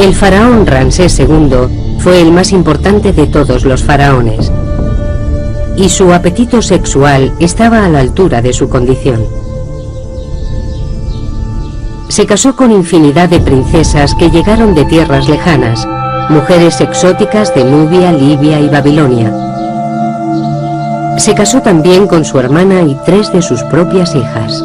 El faraón Ramsés II fue el más importante de todos los faraones, y su apetito sexual estaba a la altura de su condición. Se casó con infinidad de princesas que llegaron de tierras lejanas, mujeres exóticas de Nubia, Libia y Babilonia. Se casó también con su hermana y 3 de sus propias hijas.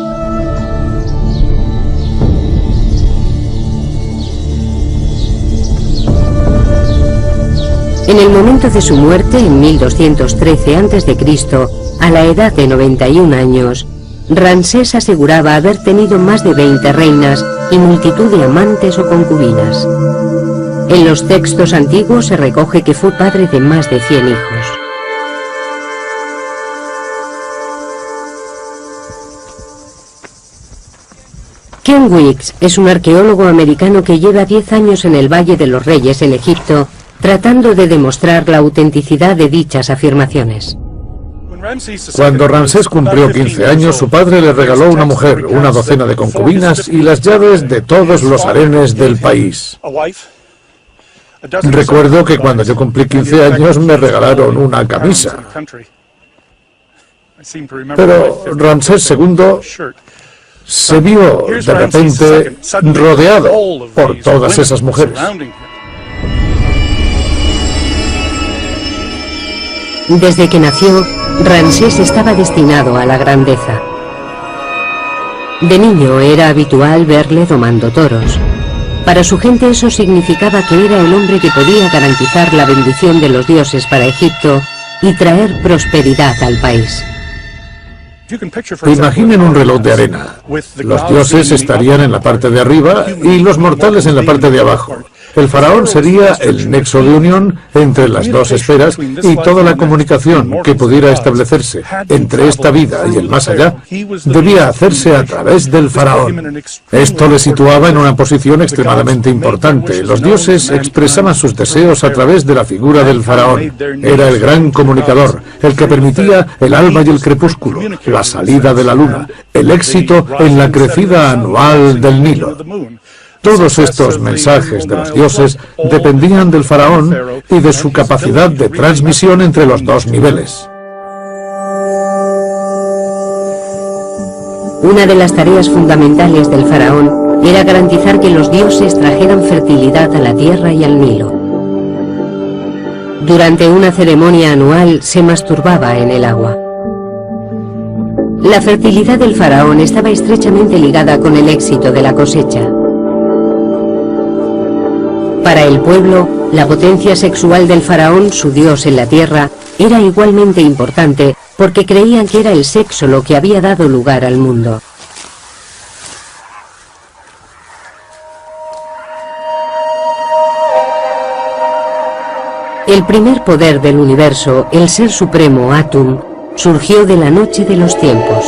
En el momento de su muerte, en 1213 a.C., a la edad de 91 años, Ramsés aseguraba haber tenido más de 20 reinas y multitud de amantes o concubinas. En los textos antiguos se recoge que fue padre de más de 100 hijos. Ken Weeks es un arqueólogo americano que lleva 10 años en el Valle de los Reyes en Egipto, tratando de demostrar la autenticidad de dichas afirmaciones. Cuando Ramsés cumplió 15 años, su padre le regaló una mujer, una docena de concubinas y las llaves de todos los harenes del país. Recuerdo que cuando yo cumplí 15 años me regalaron una camisa. Pero Ramsés II se vio de repente rodeado por todas esas mujeres. Desde que nació, Ramsés estaba destinado a la grandeza. De niño era habitual verle domando toros. Para su gente eso significaba que era el hombre que podía garantizar la bendición de los dioses para Egipto y traer prosperidad al país. Imaginen un reloj de arena. Los dioses estarían en la parte de arriba y los mortales en la parte de abajo. El faraón sería el nexo de unión entre las dos esferas y toda la comunicación que pudiera establecerse entre esta vida y el más allá debía hacerse a través del faraón. Esto le situaba en una posición extremadamente importante. Los dioses expresaban sus deseos a través de la figura del faraón. Era el gran comunicador, el que permitía el alba y el crepúsculo, la salida de la luna, el éxito en la crecida anual del Nilo. Todos estos mensajes de los dioses dependían del faraón y de su capacidad de transmisión entre los dos niveles. Una de las tareas fundamentales del faraón era garantizar que los dioses trajeran fertilidad a la tierra y al Nilo. Durante una ceremonia anual se masturbaba en el agua. La fertilidad del faraón estaba estrechamente ligada con el éxito de la cosecha. Para el pueblo, la potencia sexual del faraón, su dios en la tierra, era igualmente importante porque creían que era el sexo lo que había dado lugar al mundo. El primer poder del universo, el ser supremo Atum, surgió de la noche de los tiempos.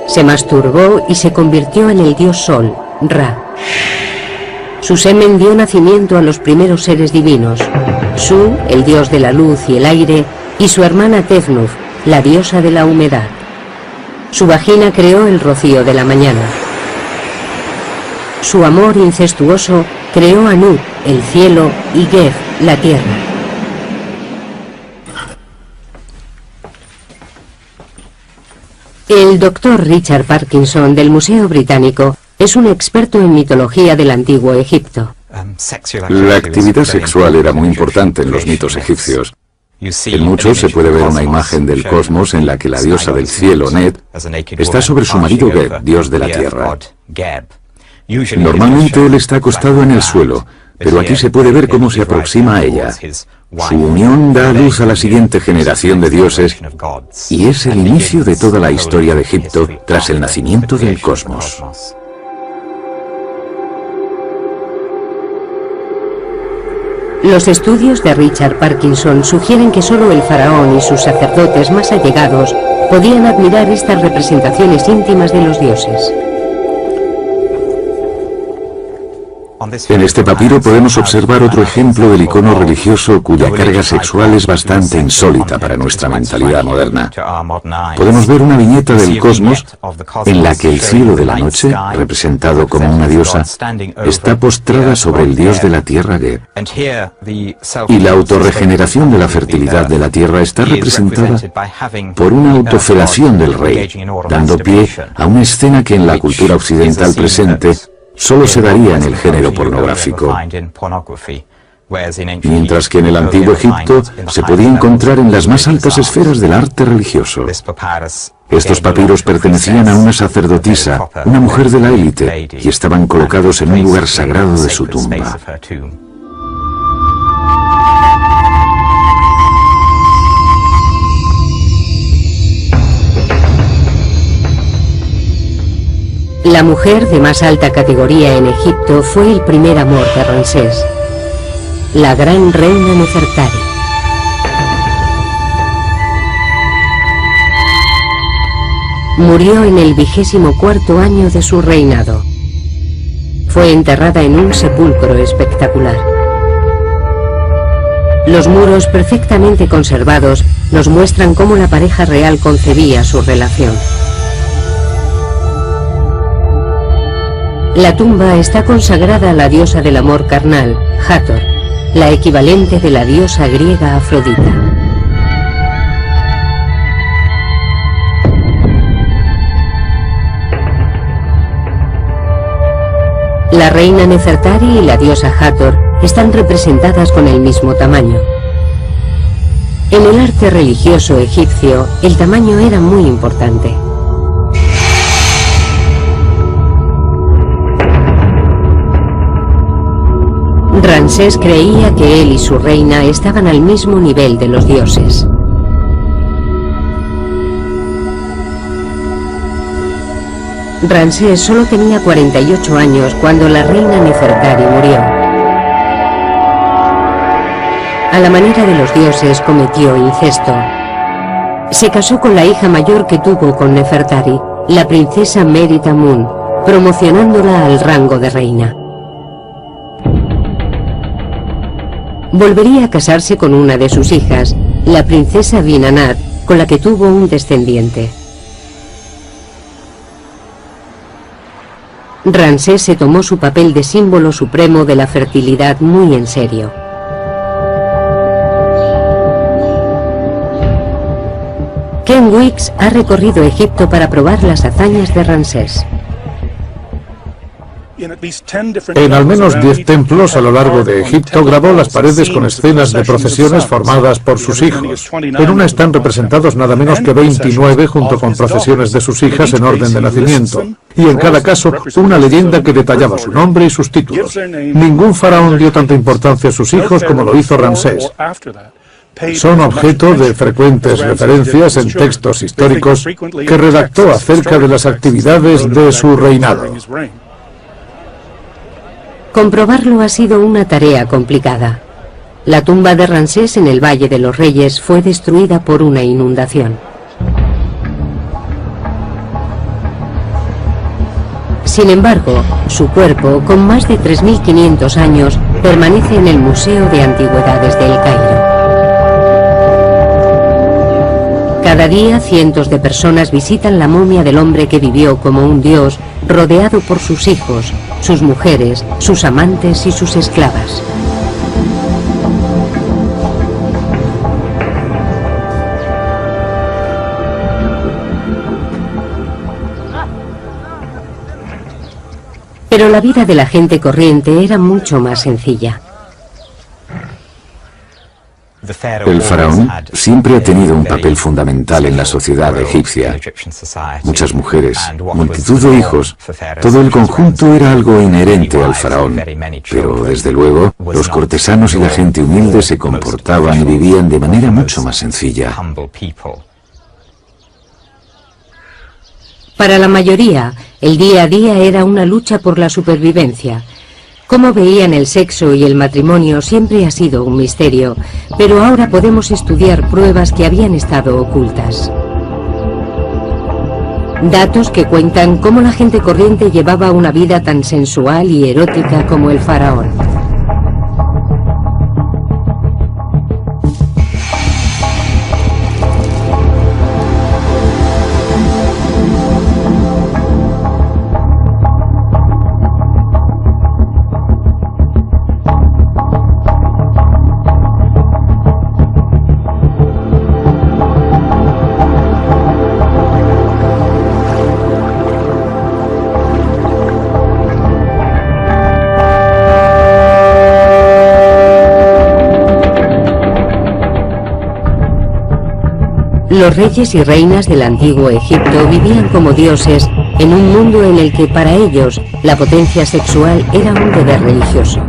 Se masturbó y se convirtió en el dios Sol, Ra. Su semen dio nacimiento a los primeros seres divinos, Su, el dios de la luz y el aire, y su hermana Tefnut, la diosa de la humedad. Su vagina creó el rocío de la mañana. Su amor incestuoso creó a Nut, el cielo, y Geb, la tierra. El doctor Richard Parkinson del Museo Británico es un experto en mitología del antiguo Egipto. La actividad sexual era muy importante en los mitos egipcios. En muchos se puede ver una imagen del cosmos en la que la diosa del cielo, Net, está sobre su marido Geb, dios de la tierra. Normalmente él está acostado en el suelo, pero aquí se puede ver cómo se aproxima a ella. Su unión da a luz a la siguiente generación de dioses y es el inicio de toda la historia de Egipto tras el nacimiento del cosmos. Los estudios de Richard Parkinson sugieren que solo el faraón y sus sacerdotes más allegados podían admirar estas representaciones íntimas de los dioses. En este papiro podemos observar otro ejemplo del icono religioso cuya carga sexual es bastante insólita para nuestra mentalidad moderna. Podemos ver una viñeta del cosmos en la que el cielo de la noche, representado como una diosa, está postrada sobre el dios de la tierra Ge. Y la autorregeneración de la fertilidad de la tierra está representada por una autofelación del rey, dando pie a una escena que en la cultura occidental presente solo se daría en el género pornográfico, mientras que en el antiguo Egipto se podía encontrar en las más altas esferas del arte religioso. Estos papiros pertenecían a una sacerdotisa, una mujer de la élite, y estaban colocados en un lugar sagrado de su tumba. La mujer de más alta categoría en Egipto fue el primer amor de Ramsés, la gran reina Nefertari. Murió en el 24º año de su reinado. Fue enterrada en un sepulcro espectacular. Los muros perfectamente conservados nos muestran cómo la pareja real concebía su relación. La tumba está consagrada a la diosa del amor carnal, Hathor, la equivalente de la diosa griega Afrodita. La reina Nefertari y la diosa Hathor están representadas con el mismo tamaño. En el arte religioso egipcio, el tamaño era muy importante. Ramsés creía que él y su reina estaban al mismo nivel de los dioses. Ramsés solo tenía 48 años cuando la reina Nefertari murió. A la manera de los dioses cometió incesto. Se casó con la hija mayor que tuvo con Nefertari, la princesa Meri-Tamun, promocionándola al rango de reina. Volvería a casarse con una de sus hijas, la princesa Binanat, con la que tuvo un descendiente. Ramsés se tomó su papel de símbolo supremo de la fertilidad muy en serio. Ken Weeks ha recorrido Egipto para probar las hazañas de Ramsés. En al menos 10 templos a lo largo de Egipto grabó las paredes con escenas de procesiones formadas por sus hijos. En una están representados nada menos que 29 junto con procesiones de sus hijas en orden de nacimiento. Y en cada caso una leyenda que detallaba su nombre y sus títulos. Ningún faraón dio tanta importancia a sus hijos como lo hizo Ramsés. Son objeto de frecuentes referencias en textos históricos que redactó acerca de las actividades de su reinado. Comprobarlo ha sido una tarea complicada. La tumba de Ramsés en el Valle de los Reyes fue destruida por una inundación. Sin embargo, su cuerpo, con más de 3.500 años, permanece en el Museo de Antigüedades de El Cairo. Cada día cientos de personas visitan la momia del hombre que vivió como un dios, rodeado por sus hijos, sus mujeres, sus amantes y sus esclavas. Pero la vida de la gente corriente era mucho más sencilla. El faraón siempre ha tenido un papel fundamental en la sociedad egipcia. Muchas mujeres, multitud de hijos, todo el conjunto era algo inherente al faraón. Pero, desde luego, los cortesanos y la gente humilde se comportaban y vivían de manera mucho más sencilla. Para la mayoría, el día a día era una lucha por la supervivencia. Cómo veían el sexo y el matrimonio siempre ha sido un misterio, pero ahora podemos estudiar pruebas que habían estado ocultas. Datos que cuentan cómo la gente corriente llevaba una vida tan sensual y erótica como el faraón. Los reyes y reinas del antiguo Egipto vivían como dioses en un mundo en el que para ellos la potencia sexual era un deber religioso.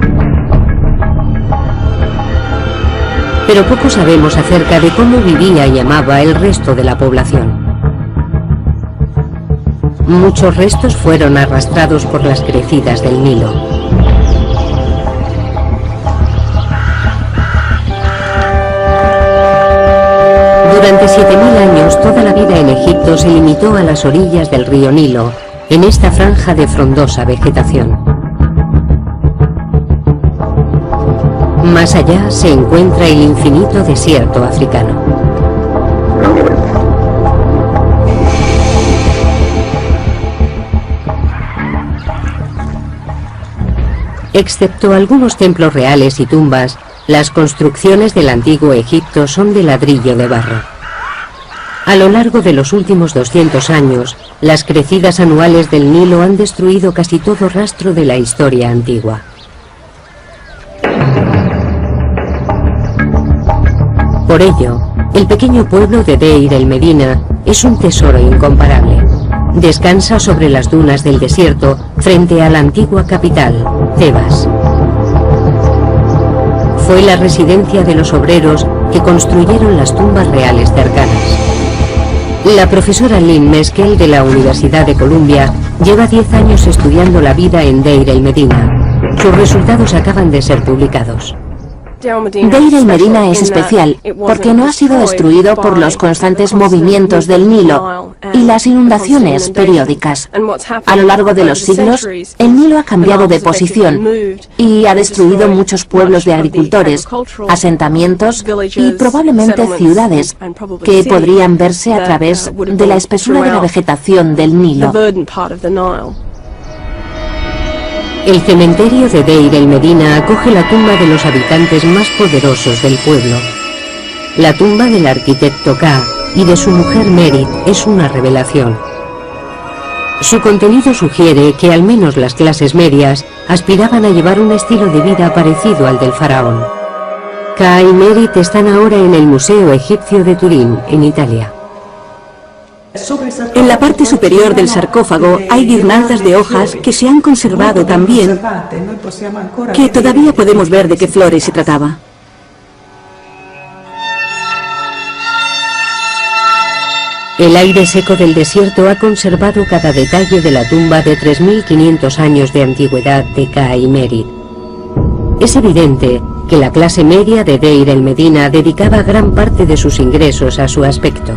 Pero poco sabemos acerca de cómo vivía y amaba el resto de la población. Muchos restos fueron arrastrados por las crecidas del Nilo. Durante 7000 años, toda la vida en Egipto se limitó a las orillas del río Nilo, en esta franja de frondosa vegetación. Más allá se encuentra el infinito desierto africano. Excepto algunos templos reales y tumbas, las construcciones del antiguo Egipto son de ladrillo de barro. A lo largo de los últimos 200 años, las crecidas anuales del Nilo han destruido casi todo rastro de la historia antigua. Por ello, el pequeño pueblo de Deir el Medina es un tesoro incomparable. Descansa sobre las dunas del desierto frente a la antigua capital, Tebas. Fue la residencia de los obreros que construyeron las tumbas reales cercanas. La profesora Lynn Meskel de la Universidad de Columbia lleva 10 años estudiando la vida en Deir el Medina. Sus resultados acaban de ser publicados. Deir el Medina es especial porque no ha sido destruido por los constantes movimientos del Nilo y las inundaciones periódicas. A lo largo de los siglos, el Nilo ha cambiado de posición y ha destruido muchos pueblos de agricultores, asentamientos y probablemente ciudades que podrían verse a través de la espesura de la vegetación del Nilo. El cementerio de Deir el Medina acoge la tumba de los habitantes más poderosos del pueblo. La tumba del arquitecto Ka y de su mujer Merit es una revelación. Su contenido sugiere que al menos las clases medias aspiraban a llevar un estilo de vida parecido al del faraón. Ka y Merit están ahora en el Museo Egipcio de Turín, en Italia. En la parte superior del sarcófago hay guirnaldas de hojas que se han conservado tan bien que todavía podemos ver de qué flores se trataba. El aire seco del desierto ha conservado cada detalle de la tumba de 3500 años de antigüedad de Ka y Merit. Es evidente que la clase media de Deir el Medina dedicaba gran parte de sus ingresos a su aspecto.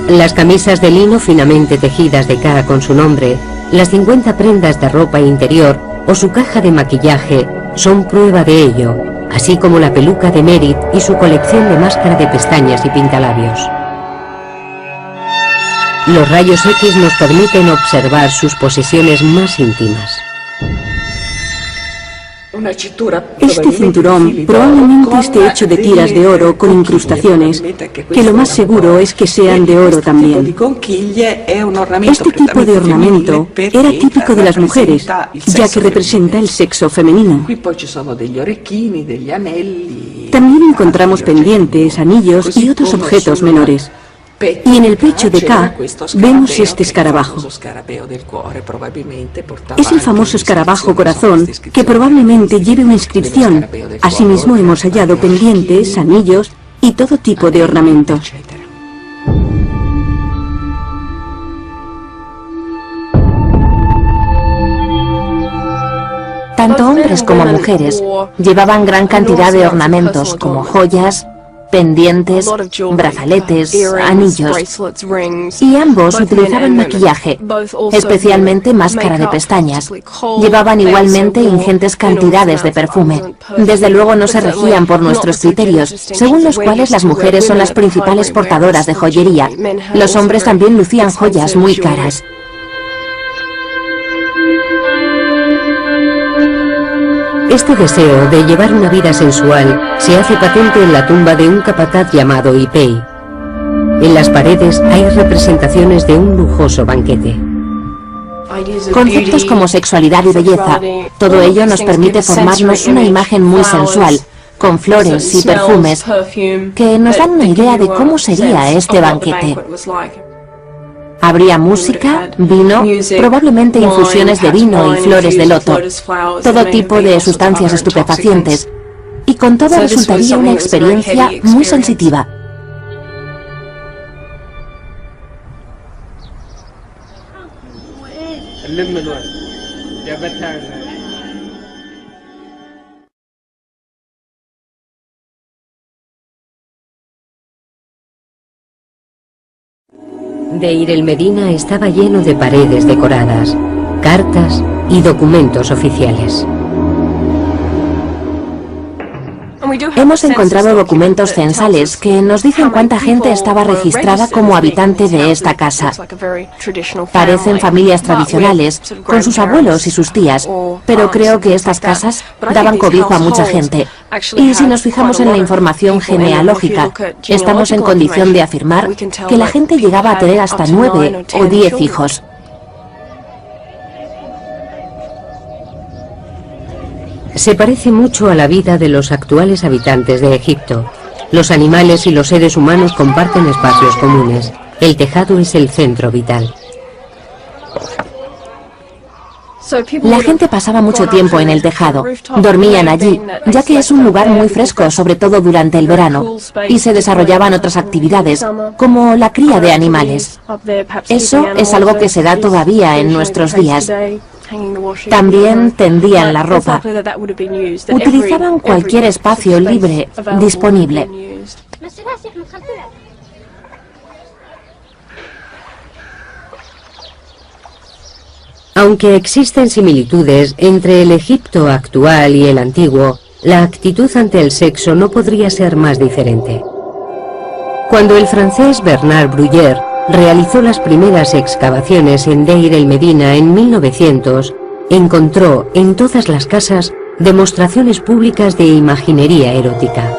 Las camisas de lino finamente tejidas de Ka con su nombre, las 50 prendas de ropa interior o su caja de maquillaje son prueba de ello, así como la peluca de Merit y su colección de máscara de pestañas y pintalabios. Los rayos X nos permiten observar sus posesiones más íntimas. Este cinturón probablemente esté hecho de tiras de oro con incrustaciones, que lo más seguro es que sean de oro también. Este tipo de ornamento era típico de las mujeres, ya que representa el sexo femenino. También encontramos pendientes, anillos y otros objetos menores. Y en el pecho de Ka vemos este escarabajo. Es el famoso escarabajo corazón que probablemente lleve una inscripción. Asimismo hemos hallado pendientes, anillos y todo tipo de ornamentos. Tanto hombres como mujeres llevaban gran cantidad de ornamentos como joyas, pendientes, brazaletes, anillos. Y ambos utilizaban maquillaje, especialmente máscara de pestañas. Llevaban igualmente ingentes cantidades de perfume. Desde luego no se regían por nuestros criterios, según los cuales las mujeres son las principales portadoras de joyería. Los hombres también lucían joyas muy caras. Este deseo de llevar una vida sensual se hace patente en la tumba de un capataz llamado Ipei. En las paredes hay representaciones de un lujoso banquete. Conceptos como sexualidad y belleza, todo ello nos permite formarnos una imagen muy sensual, con flores y perfumes, que nos dan una idea de cómo sería este banquete. Habría música, vino, probablemente infusiones de vino y flores de loto, todo tipo de sustancias estupefacientes, y con todo resultaría una experiencia muy sensitiva. Deir el Medina estaba lleno de paredes decoradas, cartas y documentos oficiales. Hemos encontrado documentos censales que nos dicen cuánta gente estaba registrada como habitante de esta casa. Parecen familias tradicionales, con sus abuelos y sus tías, pero creo que estas casas daban cobijo a mucha gente. Y si nos fijamos en la información genealógica, estamos en condición de afirmar que la gente llegaba a tener hasta 9 o 10 hijos. Se parece mucho a la vida de los actuales habitantes de Egipto. Los animales y los seres humanos comparten espacios comunes. El tejado es el centro vital. La gente pasaba mucho tiempo en el tejado. Dormían allí, ya que es un lugar muy fresco, sobre todo durante el verano, y se desarrollaban otras actividades, como la cría de animales. Eso es algo que se da todavía en nuestros días. También tendían la ropa. Utilizaban cualquier espacio libre disponible. Aunque existen similitudes entre el Egipto actual y el antiguo, la actitud ante el sexo no podría ser más diferente. Cuando el francés Bernard Bruyère realizó las primeras excavaciones en Deir el Medina en 1900, encontró en todas las casas demostraciones públicas de imaginería erótica.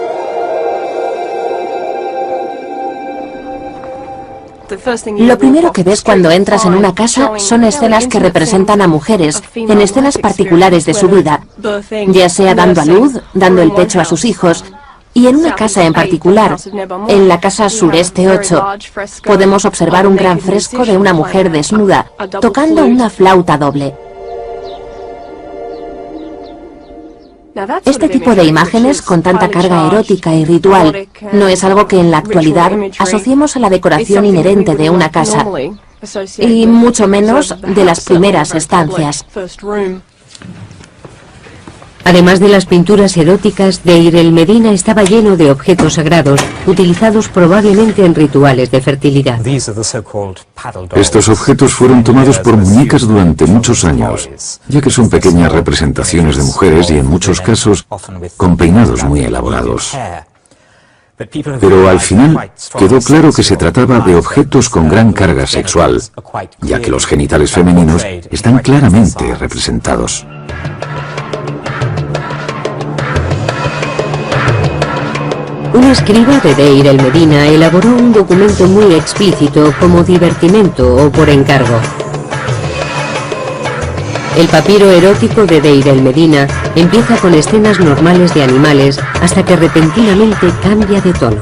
Lo primero que ves cuando entras en una casa son escenas que representan a mujeres en escenas particulares de su vida, ya sea dando a luz, dando el pecho a sus hijos. Y en una casa en particular, en la casa Sureste 8, podemos observar un gran fresco de una mujer desnuda, tocando una flauta doble. Este tipo de imágenes con tanta carga erótica y ritual no es algo que en la actualidad asociemos a la decoración inherente de una casa, y mucho menos de las primeras estancias. Además de las pinturas eróticas, Deir el Medina estaba lleno de objetos sagrados, utilizados probablemente en rituales de fertilidad. Estos objetos fueron tomados por muñecas durante muchos años, ya que son pequeñas representaciones de mujeres y en muchos casos con peinados muy elaborados. Pero al final quedó claro que se trataba de objetos con gran carga sexual, ya que los genitales femeninos están claramente representados. Un escriba de Deir el Medina elaboró un documento muy explícito como divertimento o por encargo. El papiro erótico de Deir el Medina empieza con escenas normales de animales hasta que repentinamente cambia de tono.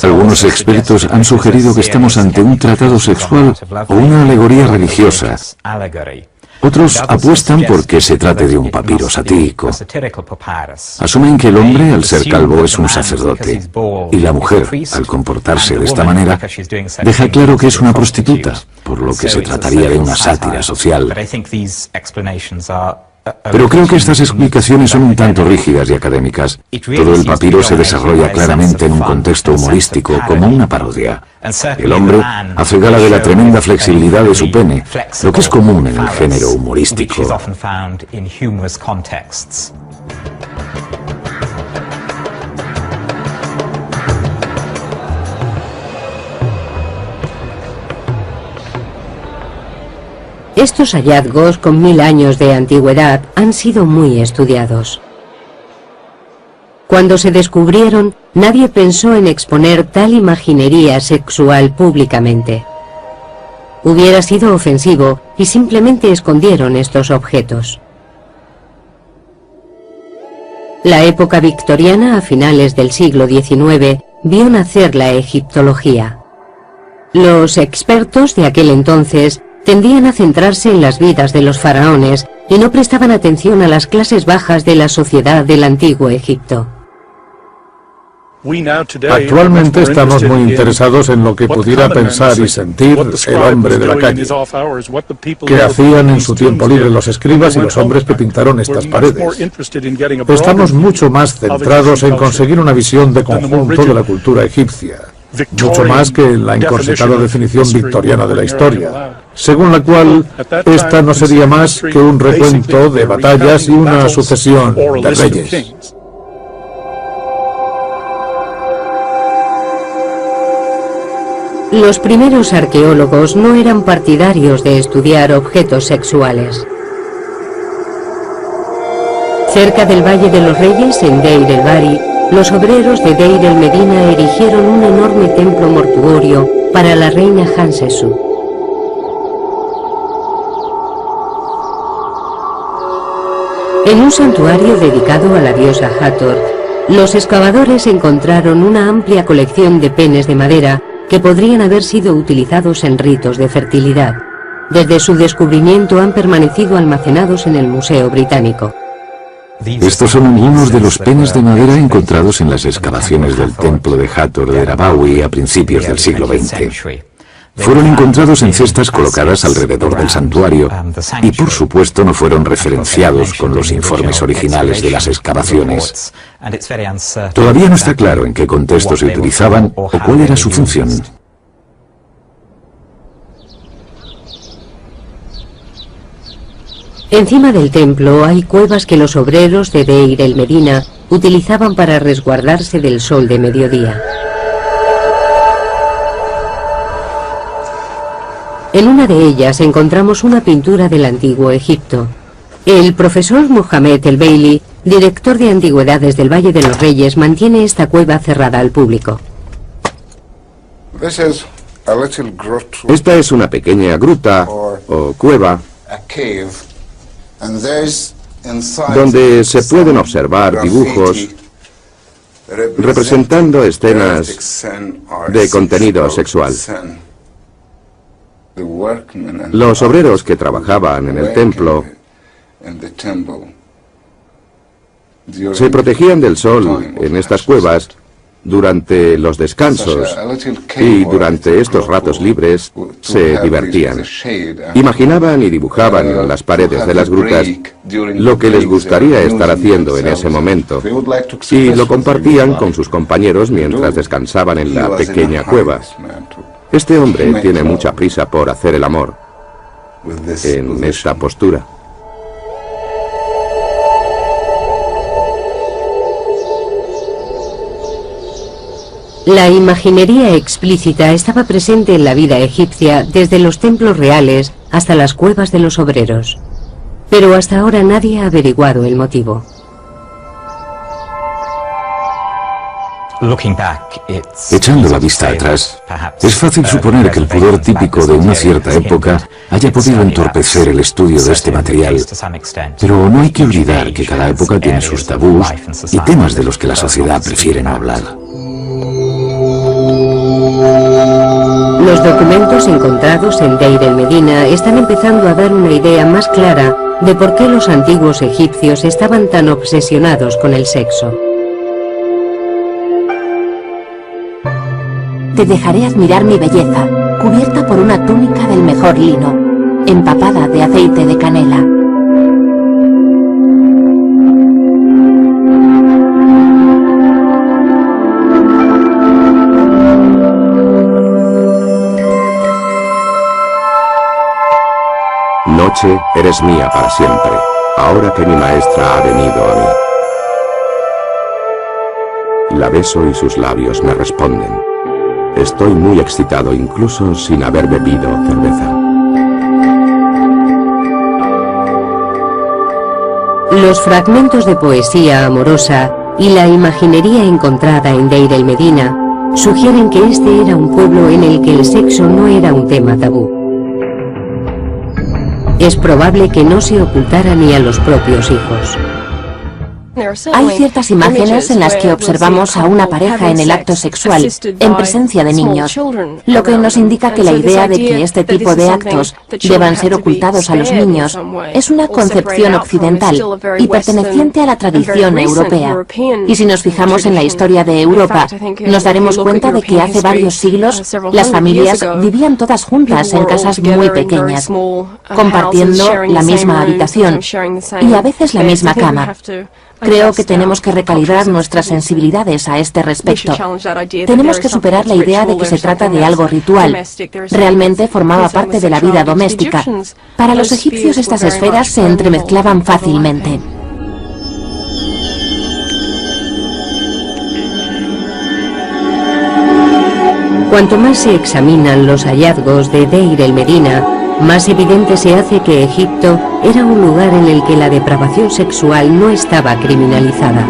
Algunos expertos han sugerido que estamos ante un tratado sexual o una alegoría religiosa. Otros apuestan porque se trate de un papiro satírico. Asumen que el hombre, al ser calvo, es un sacerdote, y la mujer, al comportarse de esta manera, deja claro que es una prostituta, por lo que se trataría de una sátira social. Pero creo que estas explicaciones son un tanto rígidas y académicas. Todo el papiro se desarrolla claramente en un contexto humorístico, como una parodia. El hombre hace gala de la tremenda flexibilidad de su pene, lo que es común en el género humorístico. Estos hallazgos con 1000 años de antigüedad han sido muy estudiados. Cuando se descubrieron, nadie pensó en exponer tal imaginería sexual públicamente. Hubiera sido ofensivo y simplemente escondieron estos objetos. La época victoriana, a finales del siglo XIX, vio nacer la egiptología. Los expertos de aquel entonces tendían a centrarse en las vidas de los faraones y no prestaban atención a las clases bajas de la sociedad del antiguo Egipto. Actualmente estamos muy interesados en lo que pudiera pensar y sentir el hombre de la calle. ¿Qué hacían en su tiempo libre los escribas y los hombres que pintaron estas paredes? Estamos mucho más centrados en conseguir una visión de conjunto de la cultura egipcia. Mucho más que la encorsetada definición victoriana de la historia, según la cual esta no sería más que un recuento de batallas y una sucesión de reyes. Los primeros arqueólogos no eran partidarios de estudiar objetos sexuales. Cerca del Valle de los Reyes, en Deir el-Bahari, los obreros de Deir el-Medina erigieron un enorme templo mortuorio para la reina Hatshepsut. En un santuario dedicado a la diosa Hathor, los excavadores encontraron una amplia colección de penes de madera que podrían haber sido utilizados en ritos de fertilidad. Desde su descubrimiento han permanecido almacenados en el Museo Británico. Estos son algunos de los penes de madera encontrados en las excavaciones del templo de Hathor de Rabawi a principios del siglo XX. Fueron encontrados en cestas colocadas alrededor del santuario y por supuesto no fueron referenciados con los informes originales de las excavaciones. Todavía no está claro en qué contexto se utilizaban o cuál era su función. Encima del templo hay cuevas que los obreros de Deir el-Medina utilizaban para resguardarse del sol de mediodía. En una de ellas encontramos una pintura del antiguo Egipto. El profesor Mohamed el-Baili, director de antigüedades del Valle de los Reyes, mantiene esta cueva cerrada al público. Esta es una pequeña gruta o cueva donde se pueden observar dibujos representando escenas de contenido sexual. Los obreros que trabajaban en el templo se protegían del sol en estas cuevas durante los descansos y durante estos ratos libres se divertían. Imaginaban y dibujaban en las paredes de las grutas lo que les gustaría estar haciendo en ese momento y lo compartían con sus compañeros mientras descansaban en la pequeña cueva. Este hombre tiene mucha prisa por hacer el amor en esta postura. La imaginería explícita estaba presente en la vida egipcia desde los templos reales hasta las cuevas de los obreros. Pero hasta ahora nadie ha averiguado el motivo. Echando la vista atrás, es fácil suponer que el pudor típico de una cierta época haya podido entorpecer el estudio de este material, pero no hay que olvidar que cada época tiene sus tabús y temas de los que la sociedad prefiere no hablar. Los documentos encontrados en Deir el-Medina están empezando a dar una idea más clara de por qué los antiguos egipcios estaban tan obsesionados con el sexo. Te dejaré admirar mi belleza, cubierta por una túnica del mejor lino, empapada de aceite de canela. noche eres mía para siempre, ahora que mi maestra ha venido a mí. La beso y sus labios me responden. Estoy muy excitado incluso sin haber bebido cerveza. Los fragmentos de poesía amorosa y la imaginería encontrada en Deir el Medina sugieren que este era un pueblo en el que el sexo no era un tema tabú. Es probable que no se ocultara ni a los propios hijos. Hay ciertas imágenes en las que observamos a una pareja en el acto sexual, en presencia de niños, lo que nos indica que la idea de que este tipo de actos deban ser ocultados a los niños es una concepción occidental y perteneciente a la tradición europea. Y si nos fijamos en la historia de Europa, nos daremos cuenta de que hace varios siglos las familias vivían todas juntas en casas muy pequeñas, compartiendo la misma habitación y a veces la misma cama. Creo que tenemos que recalibrar nuestras sensibilidades a este respecto. Tenemos que superar la idea de que se trata de algo ritual. Realmente formaba parte de la vida doméstica. Para los egipcios estas esferas se entremezclaban fácilmente. Cuanto más se examinan los hallazgos de Deir el Medina, más evidente se hace que Egipto era un lugar en el que la depravación sexual no estaba criminalizada.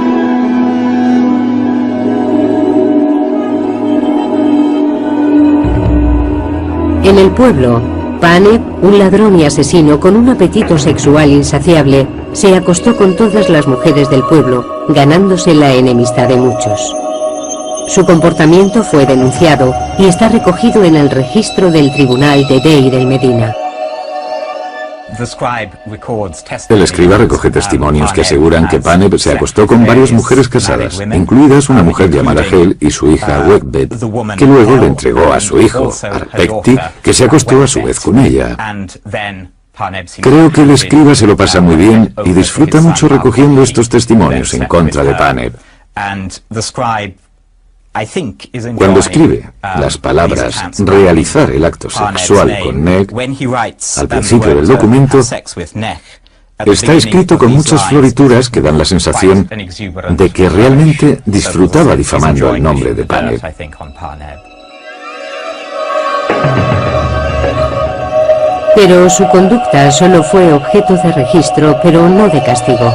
En el pueblo, Paneb, un ladrón y asesino con un apetito sexual insaciable, se acostó con todas las mujeres del pueblo, ganándose la enemistad de muchos. Su comportamiento fue denunciado y está recogido en el registro del tribunal de Deir el Medina. El escriba recoge testimonios que aseguran que Paneb se acostó con varias mujeres casadas, incluidas una mujer llamada Hel y su hija Wegbed, que luego le entregó a su hijo, Arpekti, que se acostó a su vez con ella. Creo que el escriba se lo pasa muy bien y disfruta mucho recogiendo estos testimonios en contra de Paneb. Cuando escribe las palabras realizar el acto sexual con Neg, al principio del documento, está escrito con muchas florituras que dan la sensación de que realmente disfrutaba difamando el nombre de Paneb. Pero su conducta solo fue objeto de registro, pero no de castigo.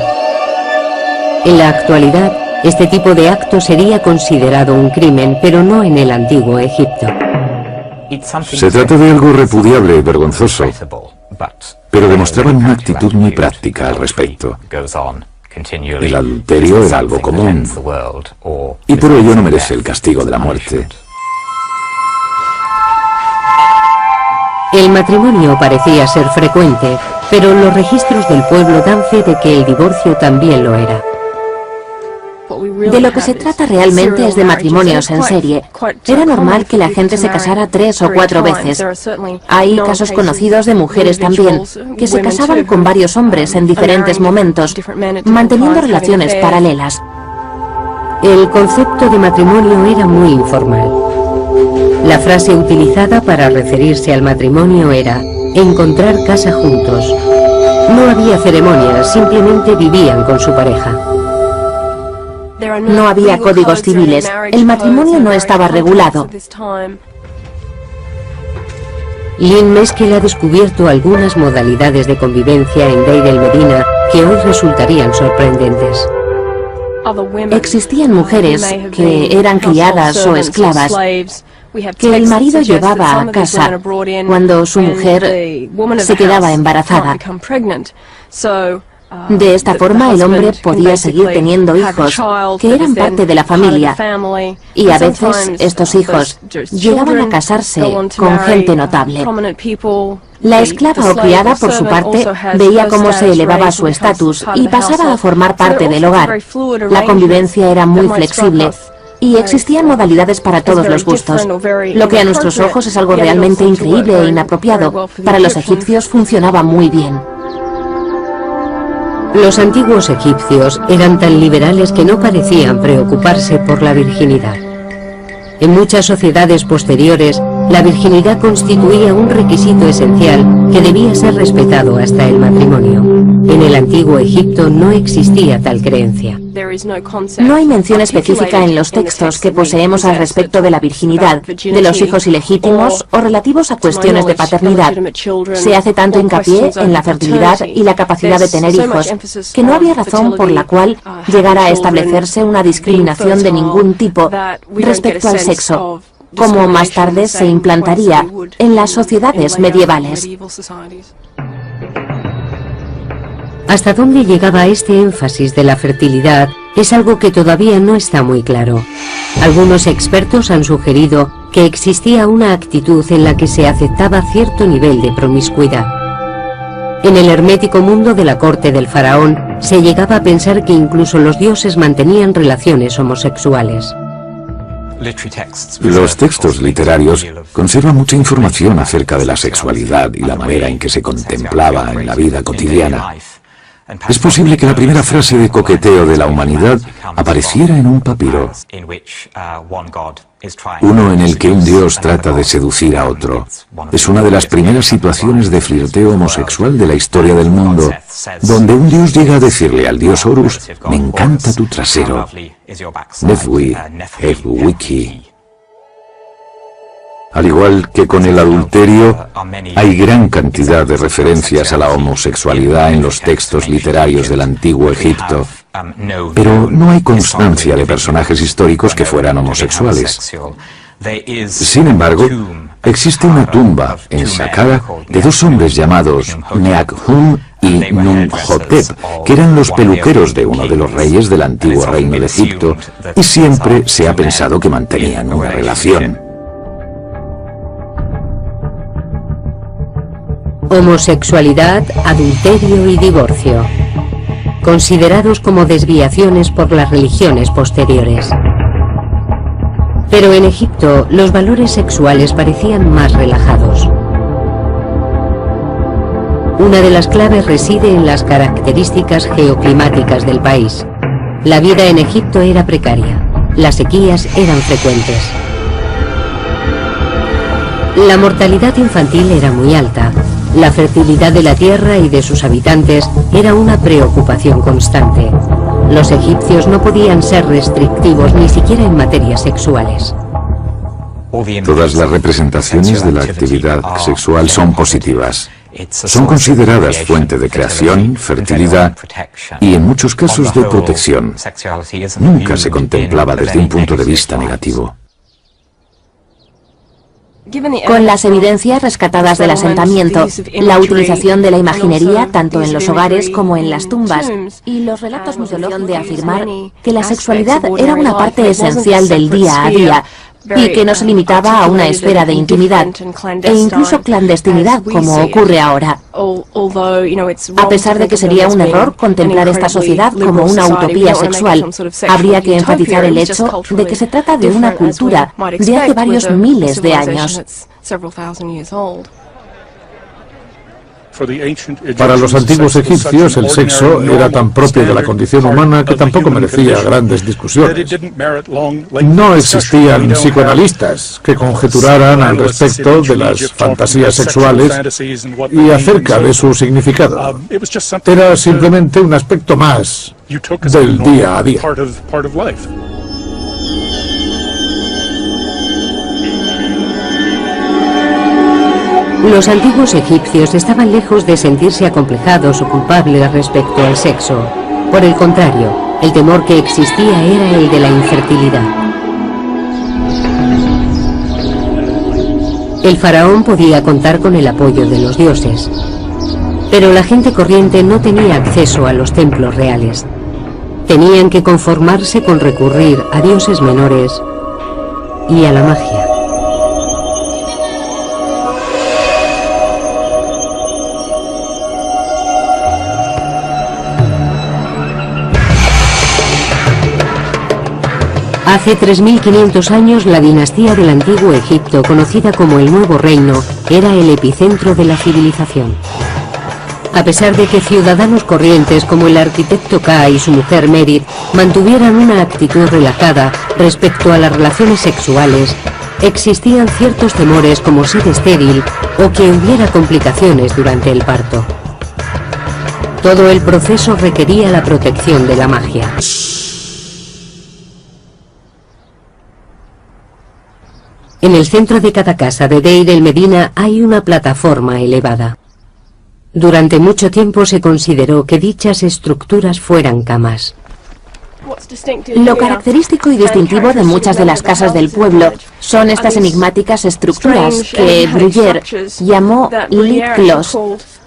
En la actualidad, este tipo de acto sería considerado un crimen, pero no en el antiguo Egipto. Se trata de algo repudiable y vergonzoso, pero demostraban una actitud muy práctica al respecto. El adulterio era algo común, y por ello no merece el castigo de la muerte. El matrimonio parecía ser frecuente, pero los registros del pueblo dan fe de que el divorcio también lo era. De lo que se trata realmente es de matrimonios en serie. Era normal que la gente se casara 3 o 4 veces. Hay casos conocidos de mujeres también, que se casaban con varios hombres en diferentes momentos, manteniendo relaciones paralelas. El concepto de matrimonio era muy informal. La frase utilizada para referirse al matrimonio era encontrar casa juntos. No había ceremonias, simplemente vivían con su pareja. No había códigos civiles, el matrimonio no estaba regulado. Lynn Meskel ha descubierto algunas modalidades de convivencia en Deir el Medina que hoy resultarían sorprendentes. Existían mujeres que eran criadas o esclavas, que el marido llevaba a casa cuando su mujer se quedaba embarazada. De esta forma el hombre podía seguir teniendo hijos que eran parte de la familia, y a veces estos hijos llegaban a casarse con gente notable. La esclava o criada, por su parte, veía cómo se elevaba su estatus y pasaba a formar parte del hogar. La convivencia era muy flexible y existían modalidades para todos los gustos. Lo que a nuestros ojos es algo realmente increíble e inapropiado, para los egipcios funcionaba muy bien. Los antiguos egipcios eran tan liberales que no parecían preocuparse por la virginidad. En muchas sociedades posteriores, La virginidad constituía un requisito esencial que debía ser respetado hasta el matrimonio. En el antiguo Egipto no existía tal creencia. No hay mención específica en los textos que poseemos al respecto de la virginidad, de los hijos ilegítimos o relativos a cuestiones de paternidad. Se hace tanto hincapié en la fertilidad y la capacidad de tener hijos, que no había razón por la cual llegara a establecerse una discriminación de ningún tipo respecto al sexo, como más tarde se implantaría en las sociedades medievales. Hasta dónde llegaba este énfasis de la fertilidad es algo que todavía no está muy claro. Algunos expertos han sugerido que existía una actitud en la que se aceptaba cierto nivel de promiscuidad. En el hermético mundo de la corte del faraón se llegaba a pensar que incluso los dioses mantenían relaciones homosexuales. Los textos literarios conservan mucha información acerca de la sexualidad y la manera en que se contemplaba en la vida cotidiana. Es posible que la primera frase de coqueteo de la humanidad apareciera en un papiro, uno en el que un dios trata de seducir a otro. Es una de las primeras situaciones de flirteo homosexual de la historia del mundo, donde un dios llega a decirle al dios Horus: «Me encanta tu trasero». Nefwi, Wiki. Al igual que con el adulterio, hay gran cantidad de referencias a la homosexualidad en los textos literarios del antiguo Egipto, pero no hay constancia de personajes históricos que fueran homosexuales. Sin embargo, existe una tumba en Saqqara de dos hombres llamados Neakhum y Nuhotep, que eran los peluqueros de uno de los reyes del antiguo reino de Egipto, y siempre se ha pensado que mantenían una relación. Homosexualidad, adulterio y divorcio, considerados como desviaciones por las religiones posteriores. Pero en Egipto los valores sexuales parecían más relajados. Una de las claves reside en las características geoclimáticas del país. La vida en Egipto era precaria, las sequías eran frecuentes. La mortalidad infantil era muy alta. La fertilidad de la tierra y de sus habitantes era una preocupación constante. Los egipcios no podían ser restrictivos ni siquiera en materias sexuales. Todas las representaciones de la actividad sexual son positivas. Son consideradas fuente de creación, fertilidad y en muchos casos de protección. Nunca se contemplaba desde un punto de vista negativo. Con las evidencias rescatadas del asentamiento, la utilización de la imaginería tanto en los hogares como en las tumbas, y los relatos mitológicos de afirmar que la sexualidad era una parte esencial del día a día, y que no se limitaba a una esfera de intimidad e incluso clandestinidad como ocurre ahora. A pesar de que sería un error contemplar esta sociedad como una utopía sexual, habría que enfatizar el hecho de que se trata de una cultura de hace varios miles de años. Para los antiguos egipcios, el sexo era tan propio de la condición humana que tampoco merecía grandes discusiones. No existían psicoanalistas que conjeturaran al respecto de las fantasías sexuales y acerca de su significado. Era simplemente un aspecto más del día a día. Los antiguos egipcios estaban lejos de sentirse acomplejados o culpables respecto al sexo. Por el contrario, el temor que existía era el de la infertilidad. El faraón podía contar con el apoyo de los dioses, pero la gente corriente no tenía acceso a los templos reales. Tenían que conformarse con recurrir a dioses menores y a la magia. Hace 3.500 años, la dinastía del Antiguo Egipto, conocida como el Nuevo Reino, era el epicentro de la civilización. A pesar de que ciudadanos corrientes como el arquitecto Ka y su mujer Merit mantuvieran una actitud relajada respecto a las relaciones sexuales, existían ciertos temores como ser estéril o que hubiera complicaciones durante el parto. Todo el proceso requería la protección de la magia. En el centro de cada casa de Deir el-Medina hay una plataforma elevada. Durante mucho tiempo se consideró que dichas estructuras fueran camas. Lo característico y distintivo de muchas de las casas del pueblo son estas enigmáticas estructuras que Bruguière llamó lit clos.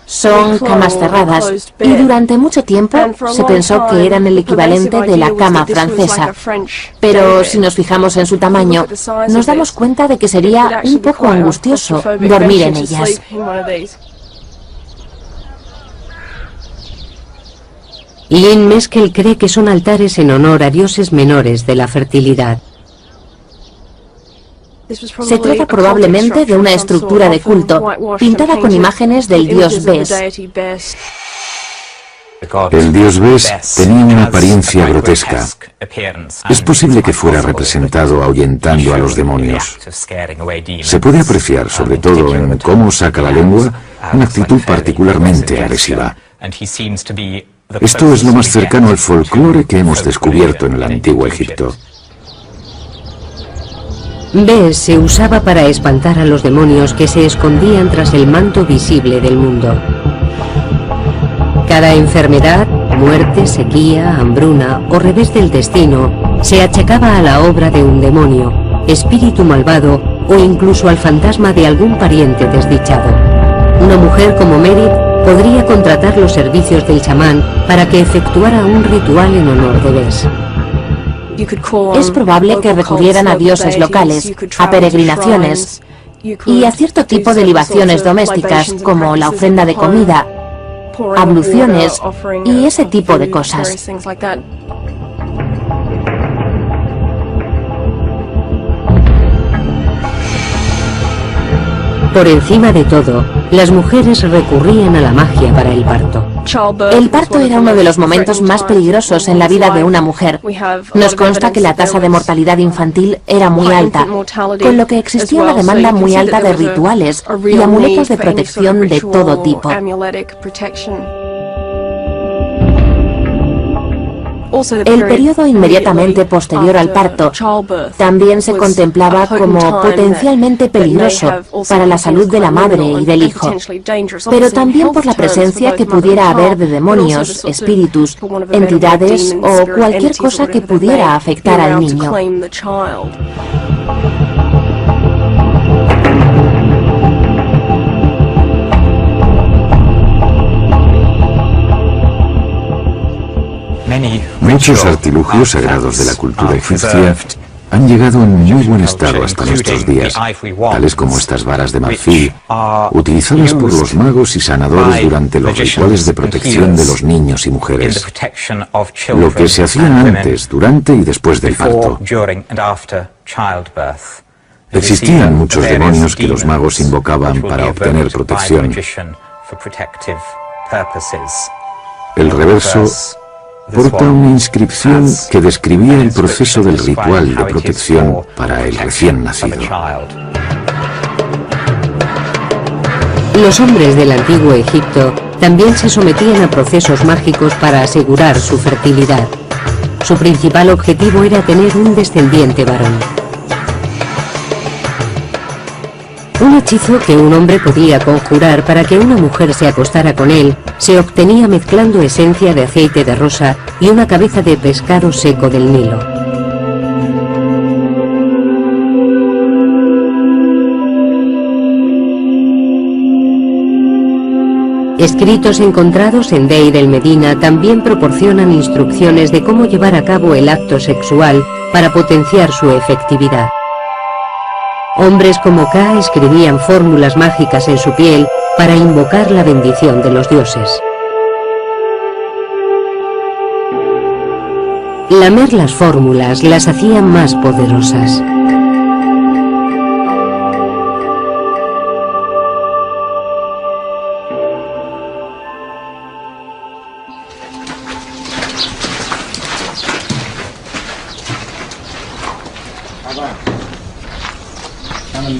Son camas cerradas y durante mucho tiempo se pensó que eran el equivalente de la cama francesa. Pero si nos fijamos en su tamaño, nos damos cuenta de que sería un poco angustioso dormir en ellas. Lynn Meskel cree que son altares en honor a dioses menores de la fertilidad. Se trata probablemente de una estructura de culto, pintada con imágenes del dios Bes. El dios Bes tenía una apariencia grotesca. Es posible que fuera representado ahuyentando a los demonios. Se puede apreciar, sobre todo en cómo saca la lengua, una actitud particularmente agresiva. Esto es lo más cercano al folclore que hemos descubierto en el antiguo Egipto. Bes se usaba para espantar a los demonios que se escondían tras el manto visible del mundo. Cada enfermedad, muerte, sequía, hambruna o revés del destino se achacaba a la obra de un demonio, espíritu malvado o incluso al fantasma de algún pariente desdichado. Una mujer como Merit podría contratar los servicios del chamán para que efectuara un ritual en honor de Bes. Es probable que recurrieran a dioses locales, a peregrinaciones y a cierto tipo de libaciones domésticas como la ofrenda de comida, abluciones y ese tipo de cosas. Por encima de todo, las mujeres recurrían a la magia para el parto. El parto era uno de los momentos más peligrosos en la vida de una mujer. Nos consta que la tasa de mortalidad infantil era muy alta, con lo que existía una demanda muy alta de rituales y amuletos de protección de todo tipo. El periodo inmediatamente posterior al parto también se contemplaba como potencialmente peligroso para la salud de la madre y del hijo, pero también por la presencia que pudiera haber de demonios, espíritus, entidades o cualquier cosa que pudiera afectar al niño. Muchos artilugios sagrados de la cultura egipcia han llegado en muy buen estado hasta nuestros días, tales como estas varas de marfil, utilizadas por los magos y sanadores durante los rituales de protección de los niños y mujeres, lo que se hacía antes, durante y después del parto. Existían muchos demonios que los magos invocaban para obtener protección. El reverso porta una inscripción que describía el proceso del ritual de protección para el recién nacido. Los hombres del antiguo Egipto también se sometían a procesos mágicos para asegurar su fertilidad. Su principal objetivo era tener un descendiente varón. Un hechizo que un hombre podía conjurar para que una mujer se acostara con él se obtenía mezclando esencia de aceite de rosa y una cabeza de pescado seco del Nilo. Escritos encontrados en Deir el-Medina también proporcionan instrucciones de cómo llevar a cabo el acto sexual para potenciar su efectividad. Hombres como Ka escribían fórmulas mágicas en su piel para invocar la bendición de los dioses. Lamer las fórmulas las hacía más poderosas.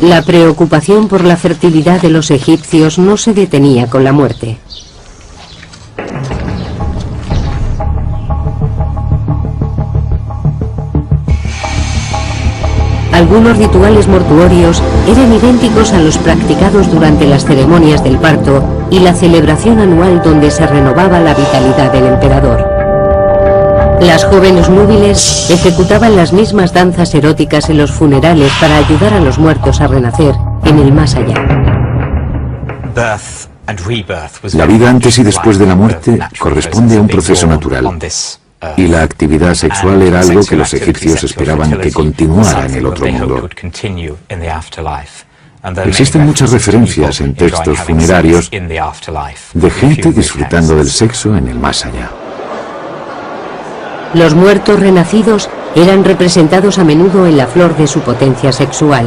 La preocupación por la fertilidad de los egipcios no se detenía con la muerte. Algunos rituales mortuorios eran idénticos a los practicados durante las ceremonias del parto y la celebración anual donde se renovaba la vitalidad del emperador. Las jóvenes núbiles ejecutaban las mismas danzas eróticas en los funerales para ayudar a los muertos a renacer en el más allá. La vida antes y después de la muerte corresponde a un proceso natural. Y la actividad sexual era algo que los egipcios esperaban que continuara en el otro mundo. Existen muchas referencias en textos funerarios de gente disfrutando del sexo en el más allá. Los muertos renacidos eran representados a menudo en la flor de su potencia sexual.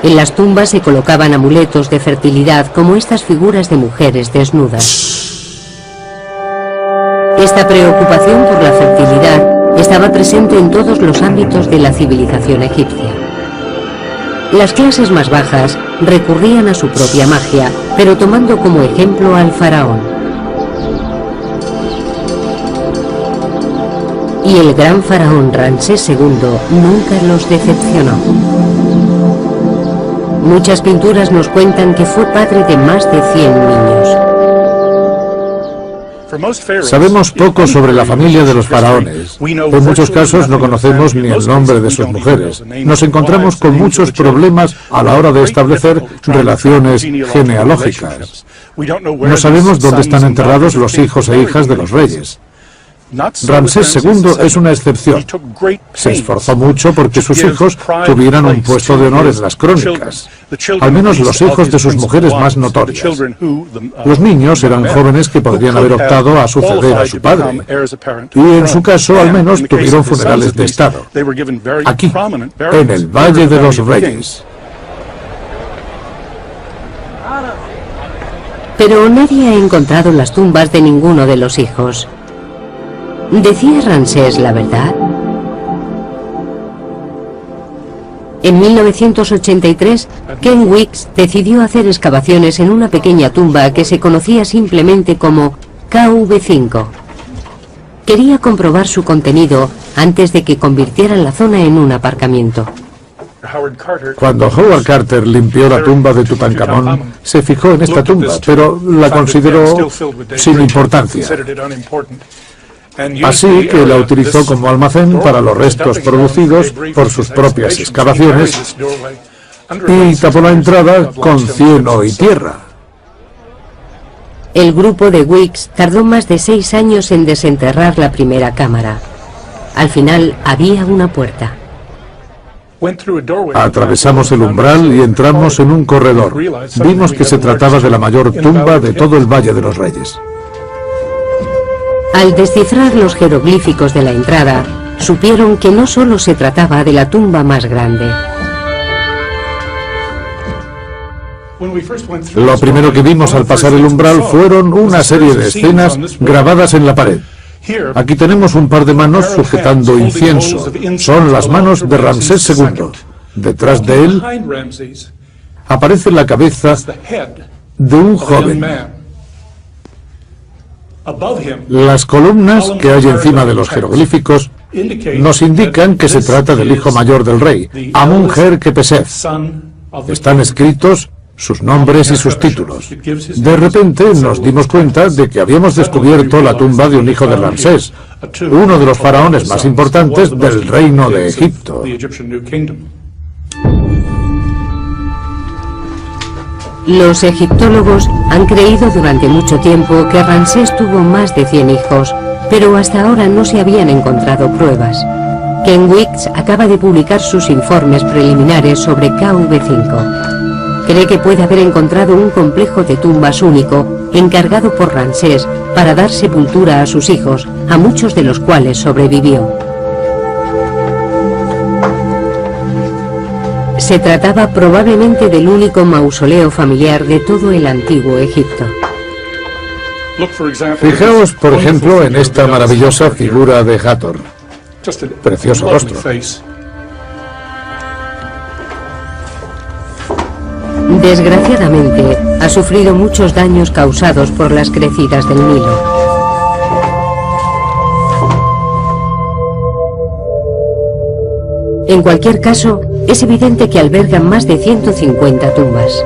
En las tumbas se colocaban amuletos de fertilidad como estas figuras de mujeres desnudas. Esta preocupación por la fertilidad estaba presente en todos los ámbitos de la civilización egipcia. Las clases más bajas recurrían a su propia magia, pero tomando como ejemplo al faraón. Y el gran faraón Ramsés II nunca los decepcionó. Muchas pinturas nos cuentan que fue padre de más de 100 niños. Sabemos poco sobre la familia de los faraones. En muchos casos no conocemos ni el nombre de sus mujeres. Nos encontramos con muchos problemas a la hora de establecer relaciones genealógicas. No sabemos dónde están enterrados los hijos e hijas de los reyes. Ramsés II es una excepción. Se esforzó mucho porque sus hijos tuvieran un puesto de honor en las crónicas, al menos los hijos de sus mujeres más notorias. Los niños eran jóvenes que podrían haber optado a suceder a su padre, y en su caso al menos tuvieron funerales de estado, aquí, en el Valle de los Reyes. Pero nadie ha encontrado las tumbas de ninguno de los hijos. ¿Decía Ramsés la verdad? En 1983, Ken Weeks decidió hacer excavaciones en una pequeña tumba que se conocía simplemente como KV5. Quería comprobar su contenido antes de que convirtieran la zona en un aparcamiento. Cuando Howard Carter limpió la tumba de Tutankamón, se fijó en esta tumba, pero la consideró sin importancia. Así que la utilizó como almacén para los restos producidos por sus propias excavaciones y tapó la entrada con cieno y tierra. El grupo de Weeks tardó más de 6 años en desenterrar la primera cámara. Al final había una puerta. Atravesamos el umbral y entramos en un corredor. Vimos que se trataba de la mayor tumba de todo el Valle de los Reyes. Al descifrar los jeroglíficos de la entrada, supieron que no solo se trataba de la tumba más grande. Lo primero que vimos al pasar el umbral fueron una serie de escenas grabadas en la pared. Aquí tenemos un par de manos sujetando incienso. Son las manos de Ramsés II. Detrás de él aparece la cabeza de un joven. Las columnas que hay encima de los jeroglíficos nos indican que se trata del hijo mayor del rey, Amun-Her-Kepesef. Están escritos sus nombres y sus títulos. De repente nos dimos cuenta de que habíamos descubierto la tumba de un hijo de Ramsés, uno de los faraones más importantes del reino de Egipto. Los egiptólogos han creído durante mucho tiempo que Ramsés tuvo más de 100 hijos, pero hasta ahora no se habían encontrado pruebas. Ken Weeks acaba de publicar sus informes preliminares sobre KV5. Cree que puede haber encontrado un complejo de tumbas único, encargado por Ramsés para dar sepultura a sus hijos, a muchos de los cuales sobrevivió. Se trataba probablemente del único mausoleo familiar de todo el antiguo Egipto. Fijaos, por ejemplo, en esta maravillosa figura de Hathor. Precioso rostro. Desgraciadamente, ha sufrido muchos daños causados por las crecidas del Nilo. En cualquier caso, es evidente que albergan más de 150 tumbas.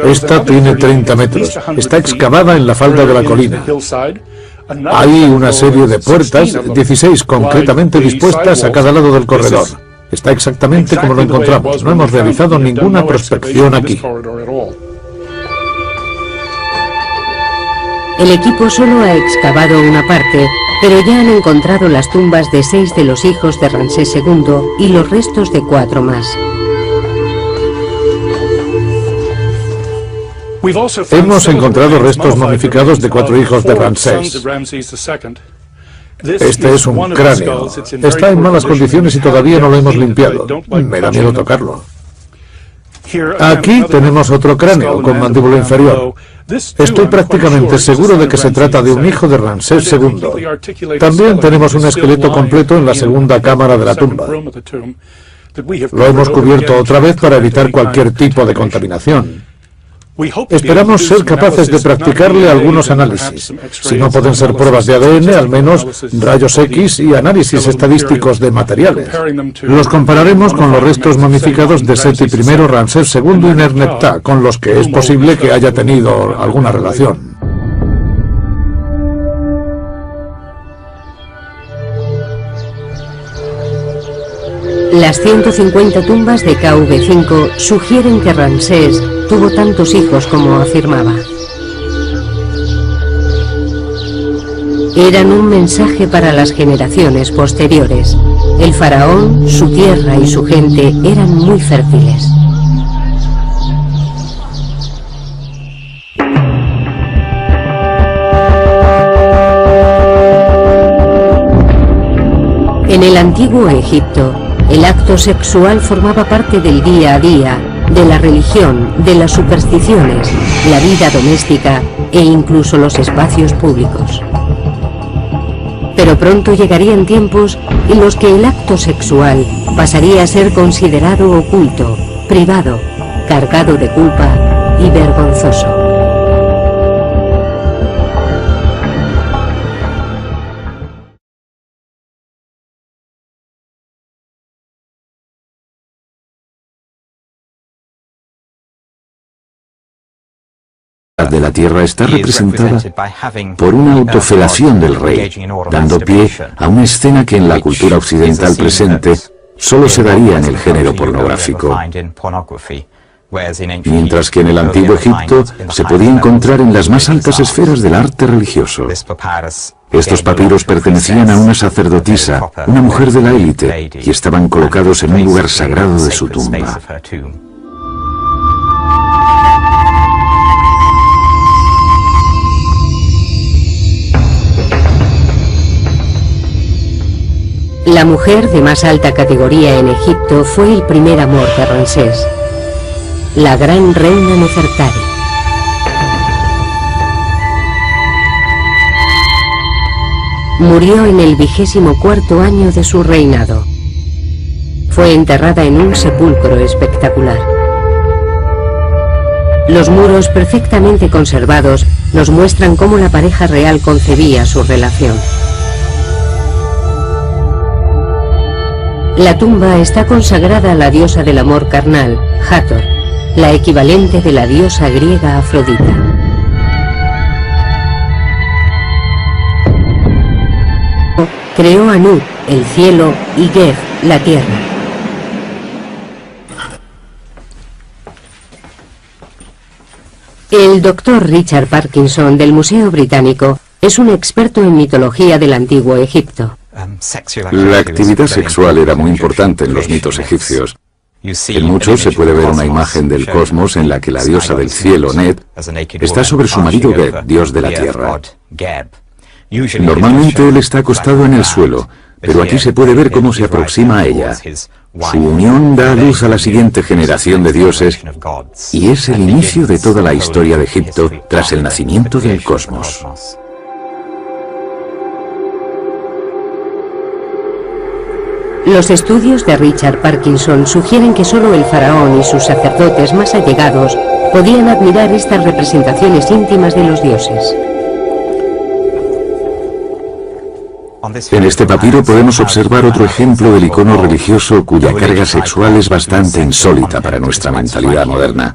Esta tiene 30 metros. Está excavada en la falda de la colina. Hay una serie de puertas, 16 concretamente dispuestas a cada lado del corredor. Está exactamente como lo encontramos. No hemos realizado ninguna prospección aquí. El equipo solo ha excavado una parte, pero ya han encontrado las tumbas de 6 de los hijos de Ramsés II y los restos de 4 más. Hemos encontrado restos momificados de 4 hijos de Ramsés. Este es un cráneo. Está en malas condiciones y todavía no lo hemos limpiado. Me da miedo tocarlo. Aquí tenemos otro cráneo con mandíbula inferior. Estoy prácticamente seguro de que se trata de un hijo de Ramsés II. También tenemos un esqueleto completo en la segunda cámara de la tumba. Lo hemos cubierto otra vez para evitar cualquier tipo de contaminación. Esperamos ser capaces de practicarle algunos análisis. Si no pueden ser pruebas de ADN, al menos rayos X y análisis estadísticos de materiales. Los compararemos con los restos momificados de Seti I, Ramsés II y Nerneptah, con los que es posible que haya tenido alguna relación. Las 150 tumbas de KV5 sugieren que Ramsés tuvo tantos hijos como afirmaba. Eran un mensaje para las generaciones posteriores. El faraón, su tierra y su gente eran muy fértiles. En el antiguo Egipto, el acto sexual formaba parte del día a día, de la religión, de las supersticiones, la vida doméstica e incluso los espacios públicos. Pero pronto llegarían tiempos en los que el acto sexual pasaría a ser considerado oculto, privado, cargado de culpa y vergonzoso. De la tierra está representada por una autofelación del rey, dando pie a una escena que en la cultura occidental presente solo se daría en el género pornográfico, mientras que en el antiguo Egipto se podía encontrar en las más altas esferas del arte religioso. Estos papiros pertenecían a una sacerdotisa, una mujer de la élite, y estaban colocados en un lugar sagrado de su tumba. La mujer de más alta categoría en Egipto fue el primer amor de Ramsés, la gran reina Nefertari. Murió en el 24º año de su reinado. Fue enterrada en un sepulcro espectacular. Los muros perfectamente conservados nos muestran cómo la pareja real concebía su relación. La tumba está consagrada a la diosa del amor carnal, Hathor, la equivalente de la diosa griega Afrodita. Creó a Nut, el cielo, y Geb, la tierra. El doctor Richard Parkinson del Museo Británico es un experto en mitología del antiguo Egipto. La actividad sexual era muy importante en los mitos egipcios. En muchos se puede ver una imagen del cosmos en la que la diosa del cielo, Net, está sobre su marido Geb, dios de la tierra. Normalmente él está acostado en el suelo, pero aquí se puede ver cómo se aproxima a ella. Su unión da a luz a la siguiente generación de dioses y es el inicio de toda la historia de Egipto tras el nacimiento del cosmos. Los estudios de Richard Parkinson sugieren que solo el faraón y sus sacerdotes más allegados podían admirar estas representaciones íntimas de los dioses. En este papiro podemos observar otro ejemplo del icono religioso cuya carga sexual es bastante insólita para nuestra mentalidad moderna.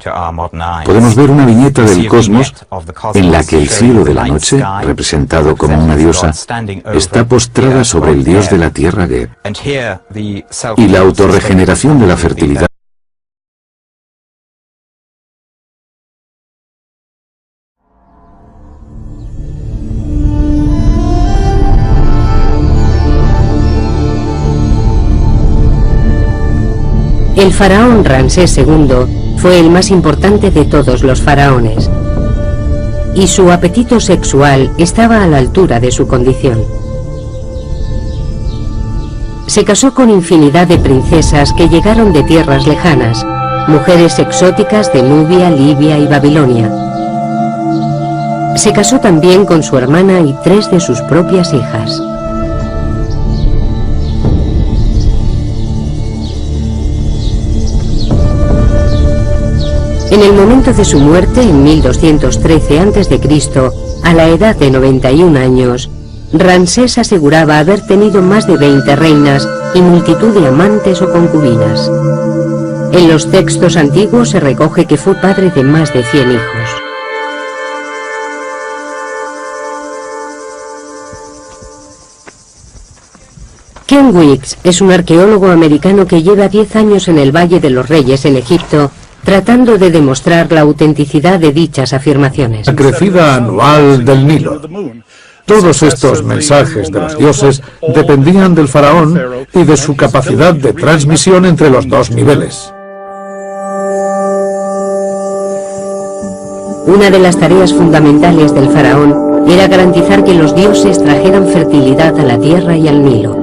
Podemos ver una viñeta del cosmos en la que el cielo de la noche, representado como una diosa, está postrada sobre el dios de la tierra Geb. Y la autorregeneración de la fertilidad El faraón Ramsés II fue el más importante de todos los faraones, y su apetito sexual estaba a la altura de su condición. Se casó con infinidad de princesas que llegaron de tierras lejanas, mujeres exóticas de Nubia, Libia y Babilonia. Se casó también con su hermana y 3 de sus propias hijas. En el momento de su muerte, en 1213 a.C., a la edad de 91 años, Ramsés aseguraba haber tenido más de 20 reinas y multitud de amantes o concubinas. En los textos antiguos se recoge que fue padre de más de 100 hijos. Ken Weeks es un arqueólogo americano que lleva 10 años en el Valle de los Reyes en Egipto, tratando de demostrar la autenticidad de dichas afirmaciones. La crecida anual del Nilo. Todos estos mensajes de los dioses dependían del faraón y de su capacidad de transmisión entre los dos niveles. Una de las tareas fundamentales del faraón era garantizar que los dioses trajeran fertilidad a la tierra y al Nilo.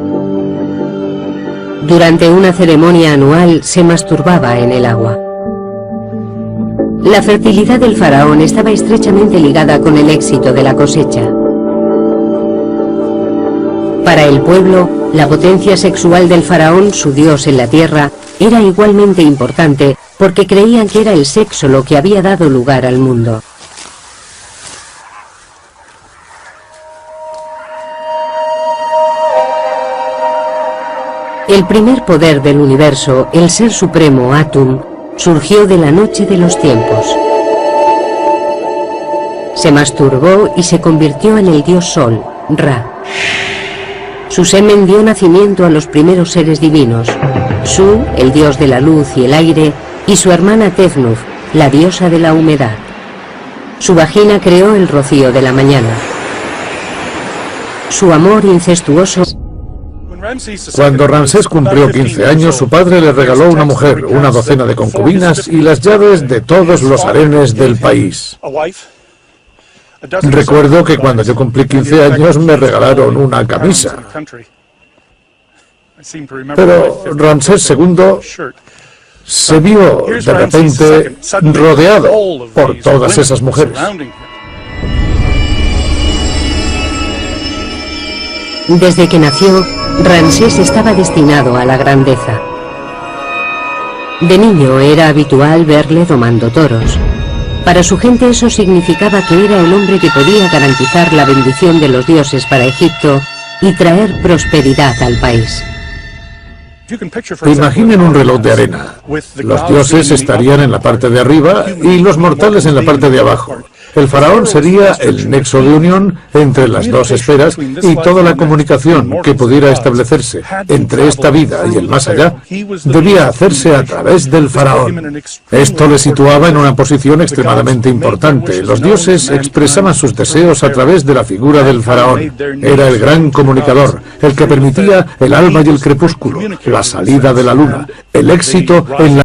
Durante una ceremonia anual se masturbaba en el agua. La fertilidad del faraón estaba estrechamente ligada con el éxito de la cosecha. Para el pueblo, la potencia sexual del faraón, su dios en la tierra, era igualmente importante porque creían que era el sexo lo que había dado lugar al mundo. El primer poder del universo, el ser supremo Atum, surgió de la noche de los tiempos. Se masturbó y se convirtió en el dios Sol, Ra. Su semen dio nacimiento a los primeros seres divinos, Su, el dios de la luz y el aire, y su hermana Tefnut, la diosa de la humedad. Su vagina creó el rocío de la mañana. Su amor incestuoso. Cuando Ramsés cumplió 15 años, su padre le regaló una mujer, una docena de concubinas y las llaves de todos los harenes del país. Recuerdo que cuando yo cumplí 15 años me regalaron una camisa. Pero Ramsés II se vio de repente rodeado por todas esas mujeres. Desde que nació, Ramsés estaba destinado a la grandeza. De niño era habitual verle domando toros. Para su gente eso significaba que era el hombre que podía garantizar la bendición de los dioses para Egipto y traer prosperidad al país. Imaginen un reloj de arena. Los dioses estarían en la parte de arriba y los mortales en la parte de abajo. El faraón sería el nexo de unión entre las dos esferas y toda la comunicación que pudiera establecerse entre esta vida y el más allá debía hacerse a través del faraón. Esto le situaba en una posición extremadamente importante. Los dioses expresaban sus deseos a través de la figura del faraón. Era el gran comunicador, el que permitía el alba y el crepúsculo, la salida de la luna, el éxito en la